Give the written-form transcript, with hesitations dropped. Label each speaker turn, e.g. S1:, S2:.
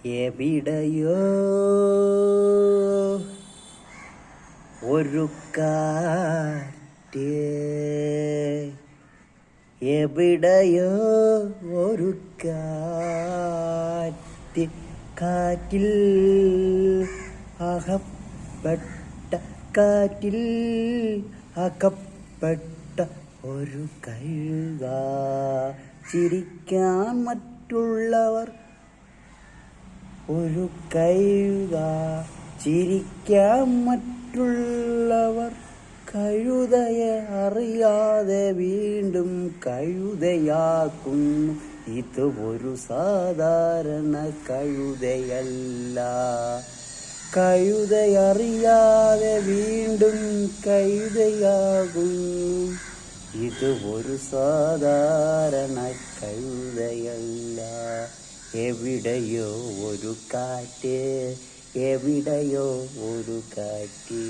S1: എവിടെയോ ഒരു കാറ്റ്, എവിടെയോ ഒരു കാറ്റ്, കാറ്റിൽ അകപ്പെട്ട, കാറ്റിൽ അകപ്പെട്ട ഒരു കഴുക. ചിരിക്കാൻ മറ്റുള്ളവർ ഒരു കഴുക, ചിരിക്കാൻ മറ്റുള്ളവർ കഴുതയെ അറിയാതെ വീണ്ടും കഴുതയാക്കുന്നു. ഇത് ഒരു സാധാരണ കഴുതയല്ല. കഴുതയറിയാതെ വീണ്ടും കഴുതയാകുന്നു. ഇത് ഒരു സാധാരണ കഴുതയല്ല. എവിടെയോ ഒരു കാറ്റ്, എവിടെയോ ഒരു കാറ്റ്.